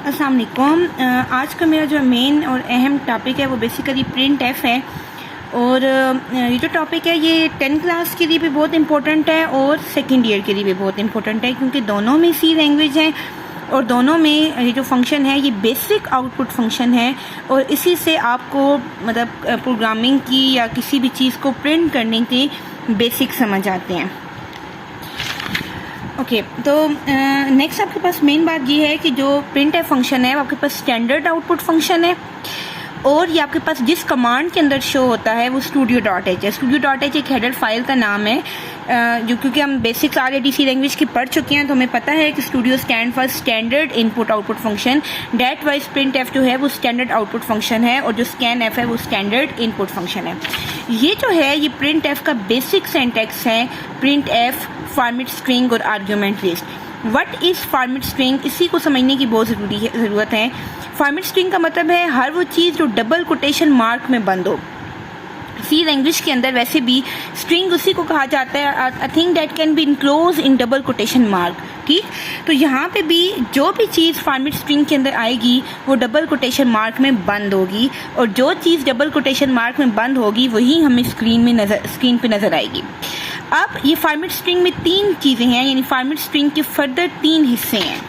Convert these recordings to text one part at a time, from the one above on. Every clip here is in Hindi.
अस्सलाम वालेकुम। आज का मेरा जो मेन और अहम टॉपिक है वो बेसिकली प्रिंट एफ है। और ये जो टॉपिक है ये 10 क्लास के लिए भी बहुत इम्पोर्टेंट है और सेकेंड ईयर के लिए भी बहुत इम्पोर्टेंट है, क्योंकि दोनों में सी लैंग्वेज है और दोनों में ये जो फंक्शन है ये बेसिक आउटपुट फंक्शन है और इसी से आपको मतलब प्रोग्रामिंग की या किसी भी चीज़ को प्रिंट करने के बेसिक समझ आते हैं। ओके, तो नेक्स्ट आपके पास मेन बात ये है कि जो प्रिंट एफ फंक्शन है वो आपके पास स्टैंडर्ड आउटपुट फंक्शन है और ये आपके पास जिस कमांड के अंदर शो होता है वो studio.h है। studio.h एक हेडर फाइल का नाम है, जो क्योंकि हम बेसिक्स RADC लैंग्वेज की पढ़ चुके हैं तो हमें पता है कि studio stand for standard input output function. That wise print F जो है वो स्टैंडर्ड आउटपुट फंक्शन है और जो स्कैन एफ है वो स्टैंडर्ड इनपुट फंक्शन है। ये जो है ये प्रिंट एफ का बेसिक सिंटैक्स है। प्रिंट एफ फॉर्मेट स्ट्रिंग और argument list. What is format string, इसी को समझने की बहुत ज़रूरत है। फॉर्मेट स्ट्रिंग का मतलब है हर वो चीज़ जो डबल कोटेशन मार्क में बंद हो। सी लैंग्वेज के अंदर वैसे भी स्ट्रिंग उसी को कहा जाता है, I think that can be enclose in double quotation mark. ठीक, तो यहाँ पे भी जो भी चीज़ फॉर्मेट स्ट्रिंग के अंदर आएगी वो डबल कोटेशन मार्क में बंद होगी और जो चीज़ डबल कोटेशन मार्क में बंद होगी वही हमें स्क्रीन पे नज़र आएगी। अब ये फॉर्मेट स्ट्रिंग में तीन चीज़ें हैं, यानी फॉर्मेट स्ट्रिंग के फर्दर तीन हिस्से हैं,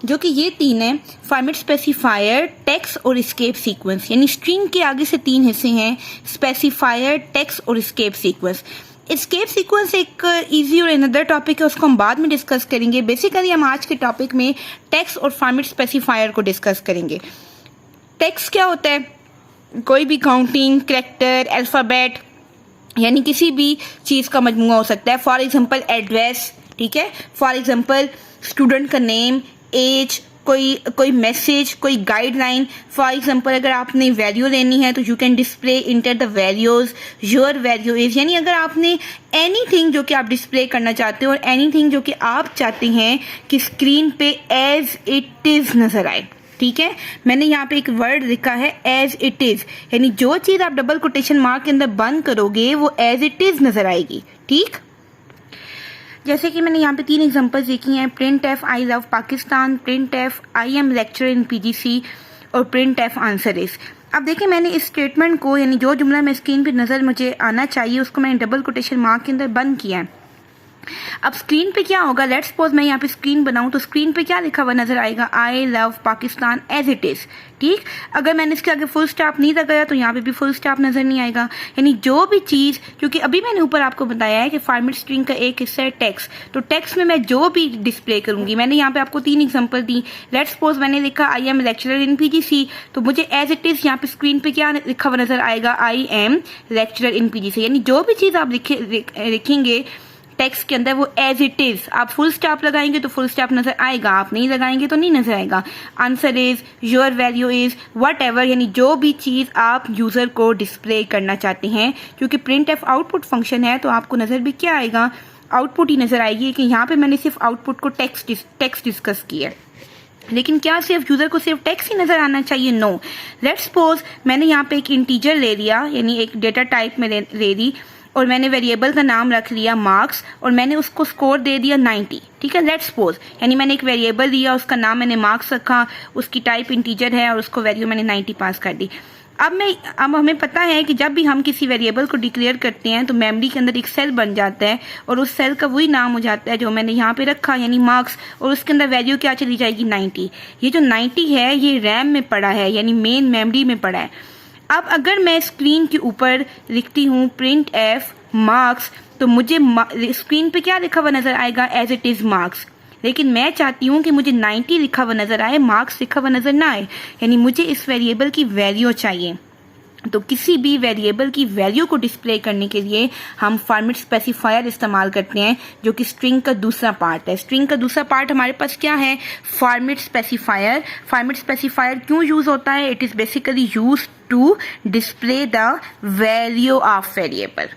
जो कि ये तीन है फॉर्मेट स्पेसिफायर, टेक्स्ट और एस्केप सीक्वेंस। यानी स्ट्रिंग के आगे से तीन हिस्से हैं, स्पेसिफायर, टेक्स्ट और एस्केप सीक्वेंस। एस्केप सीक्वेंस एक इजी और अनदर टॉपिक है, उसको हम बाद में डिस्कस करेंगे। बेसिकली हम आज के टॉपिक में टेक्स्ट और फॉर्मेट स्पेसिफायर को डिस्कस करेंगे। टेक्स्ट क्या होता है? कोई भी काउंटिंग, कैरेक्टर, अल्फ़ाबेट यानी किसी भी चीज़ का मजमूआ हो सकता है। फॉर एग्जांपल एड्रेस, ठीक है, फॉर एग्जांपल स्टूडेंट का नेम, एज, कोई मैसेज, कोई गाइडलाइन। फॉर एग्जांपल अगर आपने वैल्यू लेनी है तो you can display enter the values, your value is. यानी अगर आपने एनीथिंग जो कि आप डिस्प्ले करना चाहते हो और एनीथिंग जो कि आप चाहते हैं कि स्क्रीन पे एज इट इज नजर आए, ठीक है। मैंने यहाँ पे एक वर्ड लिखा है एज इट इज, यानी जो चीज आप डबल कोटेशन मार्क के अंदर बंद करोगे वो एज इट इज नजर आएगी। ठीक, जैसे कि मैंने यहाँ पे तीन एग्जांपल्स देखी हैं, print F I love Pakistan, print F I am lecture in PGC और प्रिंट एफ आंसर इज। अब देखिए मैंने इस स्टेटमेंट को, यानी जो जुमला में स्क्रीन पे नजर मुझे आना चाहिए उसको मैंने डबल कोटेशन मार्क के अंदर बंद किया है। अब स्क्रीन पे क्या होगा, लेट्स सपोज मैं यहाँ पे स्क्रीन बनाऊं तो स्क्रीन पे क्या लिखा हुआ नजर आएगा, I love Pakistan as it is. ठीक, अगर मैंने इसके आगे फुल स्टॉप नहीं लगाया तो यहाँ पे भी फुल स्टॉप नजर नहीं आएगा। यानी जो भी चीज, क्योंकि अभी मैंने ऊपर आपको बताया है कि फॉर्मेट स्ट्रिंग का एक हिस्सा है टेक्स्ट, तो टेक्स्ट में मैं जो भी डिस्प्ले करूंगी, मैंने यहाँ पे आपको तीन एग्जांपल दी। लेट्स सपोज मैंने लिखा I am lecturer in PGC, तो मुझे एज इट इज यहाँ पे स्क्रीन पे क्या लिखा हुआ नजर आएगा, I am lecturer in PGC। यानी जो भी चीज आप लिखेंगे टेक्स्ट के अंदर वो एज इट इज, आप फुल स्टॉप लगाएंगे तो फुल स्टॉप नजर आएगा, आप नहीं लगाएंगे तो नहीं नजर आएगा। Answer is, your value is, what ever, यानी जो भी चीज आप यूजर को डिस्प्ले करना चाहते हैं। क्योंकि प्रिंट एफ आउटपुट फंक्शन है तो आपको नजर भी क्या आएगा, आउटपुट ही नजर आएगी। कि यहाँ पे मैंने सिर्फ आउटपुट को टेक्स्ट डिस्कस किया है, लेकिन क्या सिर्फ यूजर को सिर्फ टेक्स्ट ही नजर आना चाहिए? नो। लेट्स सपोज मैंने यहाँ पे एक इंटीजर ले लिया, यानी एक डेटा टाइप में ले ली और मैंने वेरिएबल का नाम रख लिया मार्क्स और मैंने उसको स्कोर दे दिया 90। ठीक है, लेट्स सपोज, यानी मैंने एक वेरिएबल दिया, उसका नाम मैंने मार्क्स रखा, उसकी टाइप इंटीजर है और उसको वैल्यू मैंने 90 पास कर दी। अब हमें पता है कि जब भी हम किसी वेरिएबल को डिक्लेयर करते हैं तो मेमोरी के अंदर एक सेल बन जाता है और उस सेल का वही नाम हो जाता है जो मैंने यहाँ पे रखा, यानी मार्क्स, और उसके अंदर वैल्यू क्या चली जाएगी, 90। ये जो 90 है ये रैम में पड़ा है, यानी मेन मेमोरी में पड़ा है। अब अगर मैं स्क्रीन के ऊपर लिखती हूँ प्रिंट एफ मार्क्स, तो मुझे स्क्रीन पे क्या लिखा हुआ नजर आएगा, एज इट इज मार्क्स। लेकिन मैं चाहती हूँ कि मुझे 90 लिखा हुआ नजर आए, मार्क्स लिखा हुआ नजर ना आए, यानी मुझे इस वेरिएबल की वैल्यू चाहिए। तो किसी भी वेरिएबल की वैल्यू को डिस्प्ले करने के लिए हम फॉर्मेट स्पेसिफायर इस्तेमाल करते हैं, जो कि स्ट्रिंग का दूसरा पार्ट है। स्ट्रिंग का दूसरा पार्ट हमारे पास क्या है, फॉर्मेट स्पेसिफायर। फॉर्मेट स्पेसिफायर क्यों यूज होता है, it is basically use to display the value of variable.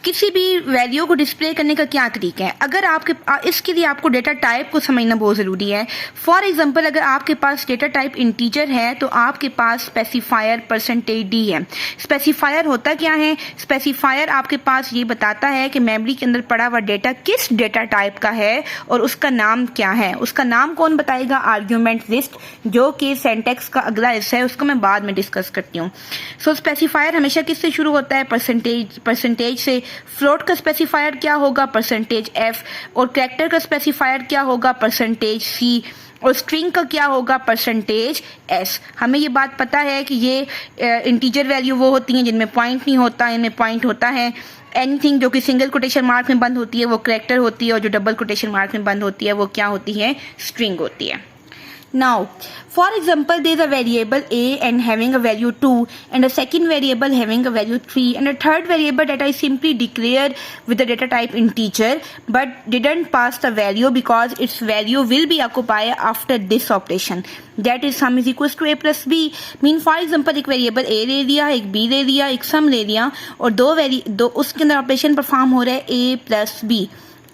किसी भी वैल्यू को डिस्प्ले करने का क्या तरीका है, अगर आपके इसके लिए आपको डेटा टाइप को समझना बहुत ज़रूरी है। फॉर एग्जांपल अगर आपके पास डेटा टाइप इंटीजर है तो आपके पास स्पेसिफायर %d है। स्पेसिफायर होता क्या है? स्पेसिफायर आपके पास ये बताता है कि मेमोरी के अंदर पड़ा हुआ डेटा किस डेटा टाइप का है और उसका नाम क्या है। उसका नाम कौन बताएगा? आर्ग्यूमेंट लिस्ट, जो कि सिंटैक्स का अगला हिस्सा है, उसको मैं बाद में डिस्कस करती हूँ। स्पेसिफायर हमेशा किससे शुरू होता है? परसेंटेज से। फ्लोट का स्पेसिफायर क्या होगा? %f। और कैरेक्टर का स्पेसिफायर क्या होगा? %c। और स्ट्रिंग का क्या होगा? %s। हमें ये बात पता है कि ये इंटीजर वैल्यू वो होती हैं जिनमें पॉइंट नहीं होता, इनमें पॉइंट होता है। एनीथिंग जो कि सिंगल कोटेशन मार्क में बंद होती है वो कैरेक्टर होती है, और जो डबल कोटेशन मार्क में बंद होती है वो क्या होती है? स्ट्रिंग होती है। Now, for example, there is a variable a and having a value 2, and a second variable having a value 3, and a third variable that I simply declared with the data type integer, but didn't pass the value because its value will be occupied after this operation. That is sum is equals to a plus b. Mean for example एक वेरिएबल a ले लिया, एक b ले लिया, एक sum ले लिया, और दो उसके अंदर ऑपरेशन परफॉर्म हो रहा है a प्लस b।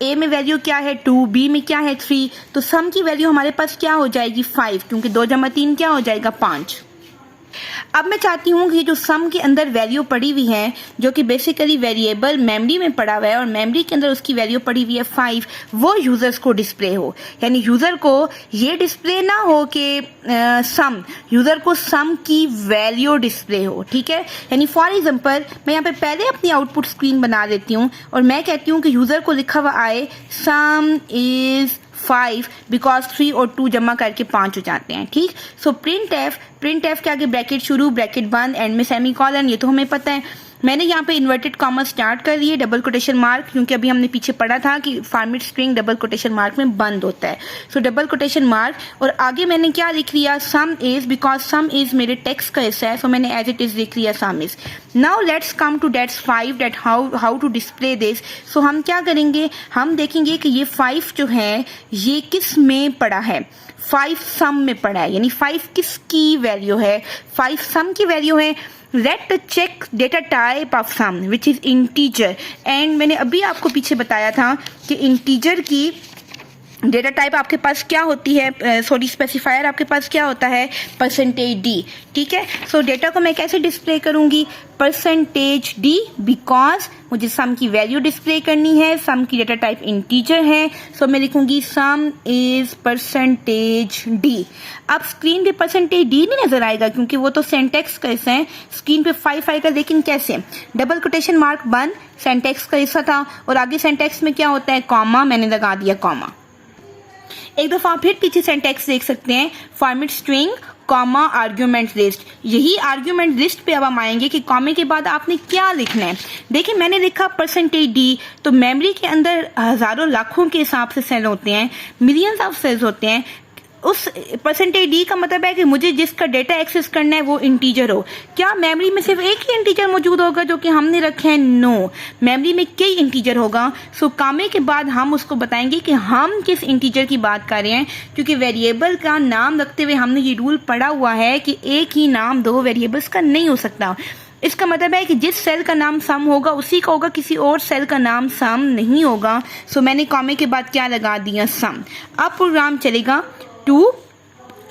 ए में वैल्यू क्या है? 2, बी में क्या है? 3। तो सम की वैल्यू हमारे पास क्या हो जाएगी? 5, क्योंकि 2 + 3 क्या हो जाएगा? 5। अब मैं चाहती हूँ कि जो सम के अंदर वैल्यू पड़ी हुई है, जो कि बेसिकली वेरिएबल मेमोरी में पड़ा हुआ है और मेमोरी के अंदर उसकी वैल्यू पड़ी हुई है 5, वो यूजर्स को डिस्प्ले हो। यानी यूजर को ये डिस्प्ले ना हो कि यूजर को सम की वैल्यू डिस्प्ले हो। ठीक है, यानी फॉर एग्जांपल मैं यहाँ पे पहले अपनी आउटपुट स्क्रीन बना देती हूँ और मैं कहती हूँ कि यूजर को लिखा हुआ आए सम इज 5 बिकॉज 3 और 2 जमा करके 5 हो जाते हैं। ठीक, सो प्रिंट एफ के आगे ब्रैकेट शुरू, ब्रैकेट बंद, एंड में सेमीकोलन, ये तो हमें पता है। मैंने यहाँ पे इन्वर्टेड कॉमा स्टार्ट कर लिए, डबल कोटेशन मार्क, क्योंकि अभी हमने पीछे पढ़ा था कि format string double quotation mark में बंद होता है। सो डबल कोटेशन मार्क, और आगे मैंने क्या लिख लिया? Sum is, because some is मेरे टेक्स्ट का हिस्सा है, सो मैंने एज इट इज लिख लिया sum is. Now let's come to that's 5 that how to display this. So हम क्या करेंगे? हम देखेंगे कि ये 5 जो है ये किस में पड़ा है? 5 सम में पड़ा है, यानी 5 किसकी वैल्यू है? 5 सम की वैल्यू है। Let check data type of sum which is integer, and मैंने अभी आपको पीछे बताया था कि इंटीजर की डेटा टाइप आपके पास क्या होती है? स्पेसिफायर आपके पास क्या होता है? %d। ठीक है, सो डेटा को मैं कैसे डिस्प्ले करूंगी? %d, बिकॉज मुझे सम की वैल्यू डिस्प्ले करनी है, सम की डेटा टाइप इंटीजर है, सो मैं लिखूंगी सम इज %d। अब स्क्रीन पे %d नहीं नजर आएगा क्योंकि वो तो सिंटैक्स का हिस्सा है, स्क्रीन पे 5 आएगा, लेकिन कैसे? डबल कोटेशन मार्क बंद, सिंटैक्स का हिस्सा था, और आगे सिंटैक्स में क्या होता है? कॉमा, मैंने लगा दिया कॉमा। एक दफा फिर पीछे सिंटैक्स देख सकते हैं, format string comma argument list. यही आर्ग्यूमेंट लिस्ट पे अब हम आएंगे कि कॉमे के बाद आपने क्या लिखना है। देखिए मैंने लिखा %d, तो मेमोरी के अंदर हजारों लाखों के हिसाब से सेल होते हैं, मिलियंस ऑफ सेल्स होते हैं। उस %d का मतलब है कि मुझे जिसका डेटा एक्सेस करना है वो इंटीजर हो। क्या मेमोरी में सिर्फ एक ही इंटीजर मौजूद होगा जो कि हमने रखे हैं? नो, मेमोरी में कई इंटीजर होगा। सो कामे के बाद हम उसको बताएंगे कि हम किस इंटीजर की बात कर रहे हैं, क्योंकि वेरिएबल का नाम रखते हुए हमने ये रूल पढ़ा हुआ है कि एक ही नाम 2 वेरिएबल्स का नहीं हो सकता। इसका मतलब है कि जिस सेल का नाम सम होगा उसी का होगा, किसी और सेल का नाम सम नहीं होगा। सो मैंने कॉमे के बाद क्या लगा दिया? सम। अब प्रोग्राम चलेगा 2,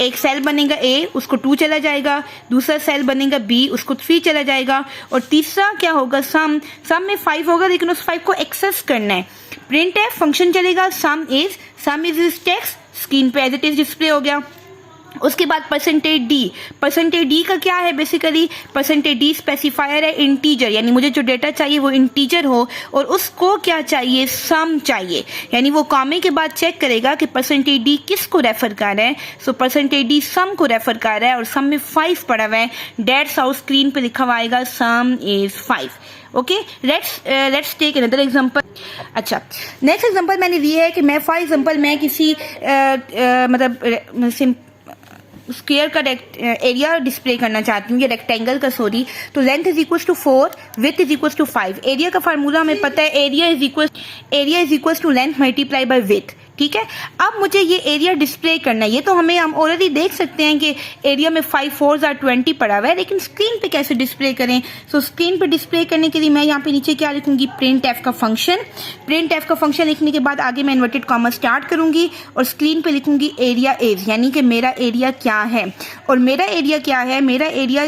एक सेल बनेगा A, उसको 2 चला जाएगा, दूसरा सेल बनेगा B, उसको 3 चला जाएगा, और तीसरा क्या होगा? सम में 5 होगा, लेकिन उस 5 को एक्सेस करना है। प्रिंट एफ फंक्शन चलेगा सम इज टेक्स्ट, स्क्रीन पे एज इट इज डिस्प्ले हो गया। उसके बाद %d का क्या है? बेसिकली %d स्पेसिफायर है इंटीजर, यानी मुझे जो डेटा चाहिए वो इंटीजर हो और उसको क्या चाहिए? सम चाहिए। यानी वो कॉमे के बाद चेक करेगा कि %d किसको रेफर कर रहा है। सो %d सम को रेफर कर रहा है और सम में 5 पड़ा हुआ है। दैट्स हाउ स्क्रीन पे लिखा हुआ आएगा sum is 5। Okay, let's take another example. अच्छा, नेक्स्ट एग्जांपल मैंने ली है कि मैं फॉर एग्जांपल मैं किसी मतलब स्क्वायर का एरिया डिस्प्ले करना चाहती हूँ, या रेक्टेंगल का, सॉरी। तो length is equal to 4, width is equal to 5। Area का फार्मूला हमें पता है, area is equal to length multiply by width. ठीक है। अब मुझे ये एरिया डिस्प्ले करना है। ये तो हम ऑलरेडी देख सकते हैं कि एरिया में 5 4s are 20 पड़ा हुआ है, लेकिन स्क्रीन पे कैसे डिस्प्ले करें। सो स्क्रीन पे डिस्प्ले करने के लिए मैं यहाँ पे नीचे क्या लिखूंगी, प्रिंट एफ का फंक्शन। प्रिंट एफ का फंक्शन लिखने के बाद आगे मैं इन्वर्टेड कॉमा स्टार्ट करूंगी और स्क्रीन पे लिखूंगी एरिया इज, यानी कि मेरा एरिया क्या है। और मेरा एरिया क्या है, मेरा एरिया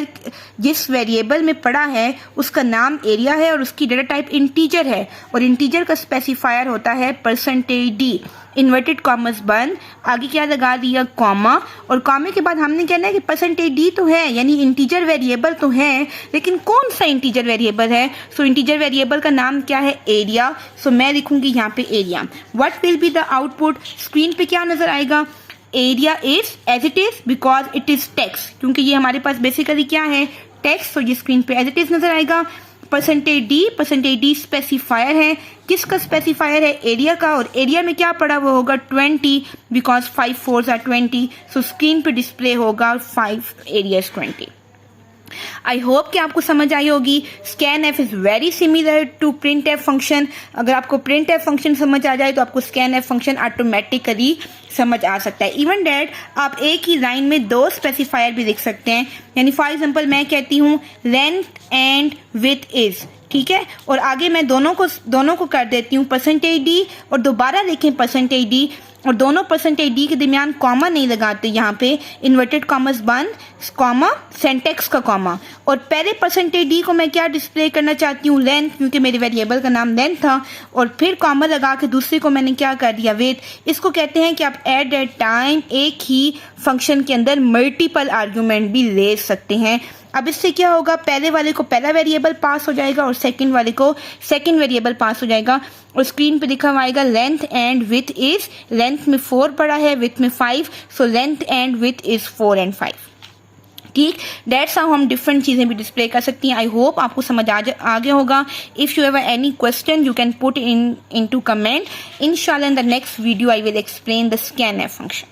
जिस वेरिएबल में पड़ा है उसका नाम एरिया है और उसकी डेटा टाइप इंटीजर है, और इंटीजर का स्पेसिफायर होता है %d, इन्वर्टेड कॉमर्स बंद, आगे क्या लगा दिया, कॉमा, और कॉमे के बाद हमने कहना है कि %d तो है, यानी इंटीजर वेरिएबल तो है, लेकिन कौन सा इंटीजर वेरिएबल है। सो इंटीजर वेरिएबल का नाम क्या है, एरिया। सो मैं लिखूंगी यहाँ पे area. What will be the output, screen पे क्या नजर आएगा, area is as it is because it is text, क्योंकि ये हमारे पास बेसिकली क्या है, टेक्स्ट। तो ये स्क्रीन पे एज इट इज नजर आएगा। %d स्पेसिफायर है, किसका स्पेसिफायर है, एरिया का, और एरिया में क्या पड़ा वो होगा 20 because 5 4s are 20। So screen पे डिस्प्ले होगा 5 एरियाज 20। आई होप कि आपको समझ आई होगी। Scan F is very similar to print F function. अगर आपको प्रिंट एफ फंक्शन समझ आ जाए तो आपको स्कैन एफ फंक्शन ऑटोमेटिकली समझ आ सकता है। इवन डेट आप एक ही लाइन में 2 स्पेसिफायर भी लिख सकते हैं, यानी फॉर एग्जांपल मैं कहती हूँ लेंथ एंड विड्थ इज, ठीक है, और आगे मैं दोनों को कर देती हूँ %d और दोबारा लिखें %d, और दोनों %d के दरमियान कॉमा नहीं लगाते, यहाँ पे इन्वर्टेड कॉमर्स बंद, कॉमा, सिंटैक्स का कॉमा, और पहले %d को मैं क्या डिस्प्ले करना चाहती हूँ, लेंथ, क्योंकि मेरे वेरिएबल का नाम लेंथ था, और फिर कॉमा लगा के दूसरे को मैंने क्या कर दिया, विड्थ। इसको कहते हैं कि आप एट ए टाइम एक ही फंक्शन के अंदर मल्टीपल आर्ग्यूमेंट भी ले सकते हैं। अब इससे क्या होगा, पहले वाले को पहला वेरिएबल पास हो जाएगा और सेकंड वाले को सेकंड वेरिएबल पास हो जाएगा, और स्क्रीन पे लिखा हुआ आएगा length and width is, length में 4 पड़ा है, विड्थ में 5, so length and width is 4 and 5। ठीक, डेट्स हाउ हम डिफरेंट चीजें भी डिस्प्ले कर सकती हैं। आई होप आपको समझ आ गया होगा। If you have any question you can put in to comment. इंशाल्लाह in the next video I will explain the scanf function.